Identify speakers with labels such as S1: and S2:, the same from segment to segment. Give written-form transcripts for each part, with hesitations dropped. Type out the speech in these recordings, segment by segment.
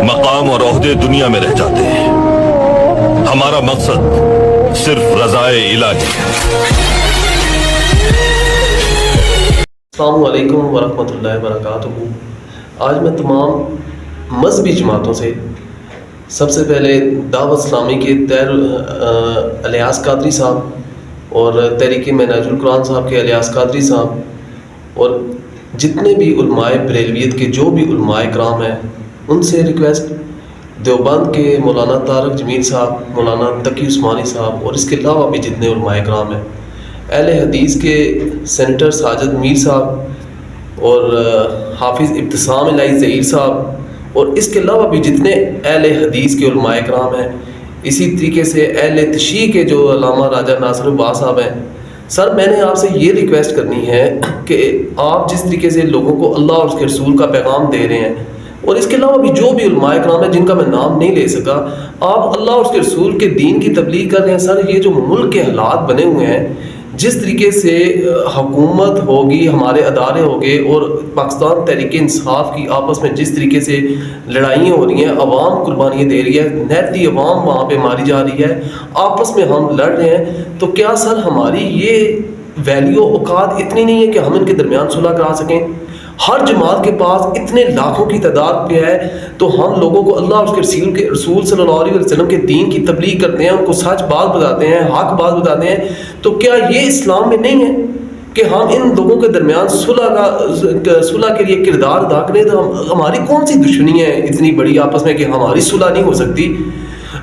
S1: मकाम और ओहदे दुनिया में रह जाते हैं। हमारा मकसद सिर्फ रज़ाए इलाही है।
S2: अस्सलामु अलैकुम वरहमतुल्लाहि वबरकातुहू। आज मैं तमाम मजहबी जमातों से सबसे पहले दावत इस्लामी के तैर इलियास कादरी साहब और तहरीक महनाजुल कुरान साहब के इलियास कादरी साहब और जितने भी उलमाए बरेलवियत के जो भी उलमाए कराम हैं उनसे रिक्वेस्ट, देवबंद के मौलाना तारक जमील साहब, मौलाना तकी उस्मानी साहब और इसके अलावा भी जितने उलमाए कराम हैं, अहले हदीस के सेनेटर साजिद मीर साहब और हाफिज़ इब्तिसाम इलाही ज़हीर साहब और इसके अलावा भी जितने अहले हदीस के उलमाए कराम हैं, इसी तरीके से अहले तशरीह के जो अल्लामा राजा नासिर उब्बास साहब हैं। सर, मैंने आपसे ये रिक्वेस्ट करनी है कि आप जिस तरीके से लोगों को अल्लाह और उसके रसूल का पैगाम दे रहे हैं और इसके अलावा भी जो भी उलमाए कराम है जिनका मैं नाम नहीं ले सका, आप अल्लाह और उसके रसूल के दीन की तबलीग कर रहे हैं। सर, ये जो मुल्क के हालात बने हुए हैं, जिस तरीके से हुकूमत होगी, हमारे अदारे हो गए और पाकिस्तान तहरीक इंसाफ की आपस में जिस तरीके से लड़ाइयाँ हो रही हैं, अवाम कुर्बानियाँ दे रही है, नहती अवाम वहाँ पे मारी जा रही है, आपस में हम लड़ रहे हैं, तो क्या सर हमारी ये वैल्यू औकात इतनी नहीं है कि हम इनके दरमियान सुलह करा सकें? हर जमात के पास इतने लाखों की तादाद पे है, तो हम लोगों को अल्लाह और उसके रसूल सल्लल्लाहु अलैहि वसल्लम के दीन की तबलीग करते हैं, उनको सच बात बताते हैं, हक बात बताते हैं, तो क्या ये इस्लाम में नहीं है कि हम इन लोगों के दरमियान सुलह के लिए किरदार अदा करें? तो हमारी कौन सी दुश्मनी है इतनी बड़ी आपस में कि हमारी सुलह नहीं हो सकती?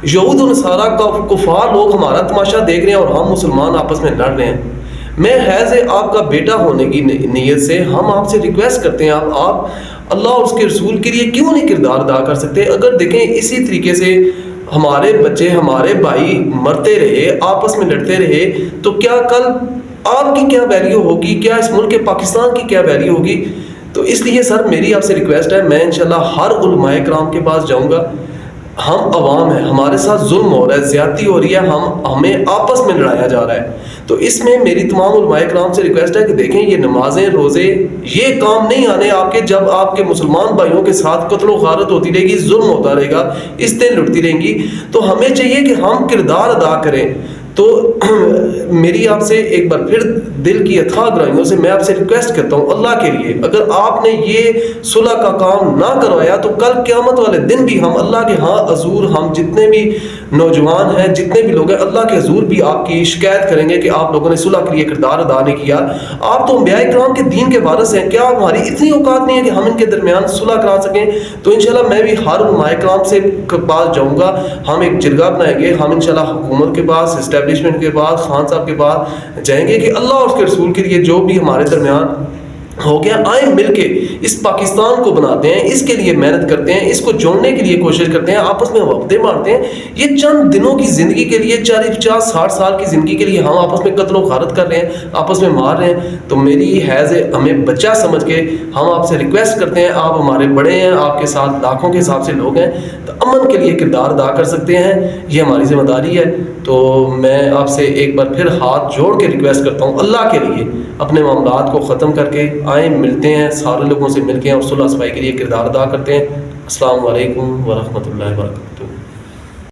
S2: यहूद और नसारा का कुफार लोग हमारा तमाशा देख रहे हैं और हम मुसलमान आपस में लड़ रहे हैं। मैं हैज़ आपका बेटा होने की नीयत से हम आपसे रिक्वेस्ट करते हैं, आप अल्लाह और उसके रसूल के लिए क्यों नहीं किरदार अदा कर सकते? अगर देखें इसी तरीके से हमारे बच्चे, हमारे भाई मरते रहे, आपस में लड़ते रहे, तो क्या कल आपकी क्या वैल्यू होगी? क्या इस मुल्क के पाकिस्तान की क्या वैल्यू होगी? तो इसलिए सर मेरी आपसे रिक्वेस्ट है, मैं इंशाल्लाह हर उलमाए कराम के पास जाऊँगा। हम अवाम हैं, हमारे साथ जुल्म हो रहा है, ज़्यादती हो रही है, हमें आपस में लड़ाया जा रहा है। तो इसमें मेरी तमाम उलमाए कराम से रिक्वेस्ट है कि देखें, ये नमाजें, रोज़े, ये काम नहीं आने आपके जब आपके मुसलमान भाइयों के साथ कत्ल गारत होती रहेगी, जुल्म होता रहेगा, इस्तें लुटती रहेंगी। तो हमें चाहिए कि हम किरदार अदा करें। तो मेरी आपसे एक बार फिर दिल की अथाह गहराइयों से मैं आपसे रिक्वेस्ट करता हूँ, अल्लाह के लिए, अगर आपने ये सुलह का काम ना करवाया तो कल क़यामत वाले दिन भी हम अल्लाह के हाँ हजूर, हम जितने भी नौजवान हैं, जितने भी लोग हैं, अल्लाह के हजूर भी आपकी शिकायत करेंगे कि आप लोगों ने सुलह के लिए किरदार अदा नहीं किया। आप तो अंबिया किराम के दीन के वारिस हैं, क्या हमारी इतनी औकात नहीं है कि हम इनके दरमियान सुलह करा सकें? तो इंशाल्लाह मैं भी हर उलमाए किराम से पास जाऊँगा, हम एक जरगा बनाएंगे, हम इंशाल्लाह हुकूमत के पास, एस्टेब्लिशमेंट के पास, खान साहब के पास जाएंगे कि अल्लाह और उसके रसूल के लिए जो भी हमारे दरमियान हो गया, आए मिलके इस पाकिस्तान को बनाते हैं, इसके लिए मेहनत करते हैं, इसको जोड़ने के लिए कोशिश करते हैं, आपस में वफ़दे मारते हैं। ये चंद दिनों की ज़िंदगी के लिए, 40-50-60 साल की ज़िंदगी के लिए हम आपस में कत्ल गारत कर रहे हैं, आपस में मार रहे हैं। तो मेरी हैज़ हमें बच्चा समझ के हम आपसे रिक्वेस्ट करते हैं, आप हमारे बड़े हैं, आपके साथ लाखों के हिसाब से लोग हैं, तो अमन के लिए किरदार अदा कर सकते हैं, ये हमारी जिम्मेदारी है। तो मैं आपसे एक बार फिर हाथ जोड़ के रिक्वेस्ट करता हूँ, अल्लाह के लिए अपने मामलात को ख़त्म करके आए, मिलते हैं, सारे लोगों से मिलके और सुलह सफाई के लिए किरदार अदा करते हैं। अस्सलामु अलैकुम वरहमतुल्लाहि वबरकातुहू।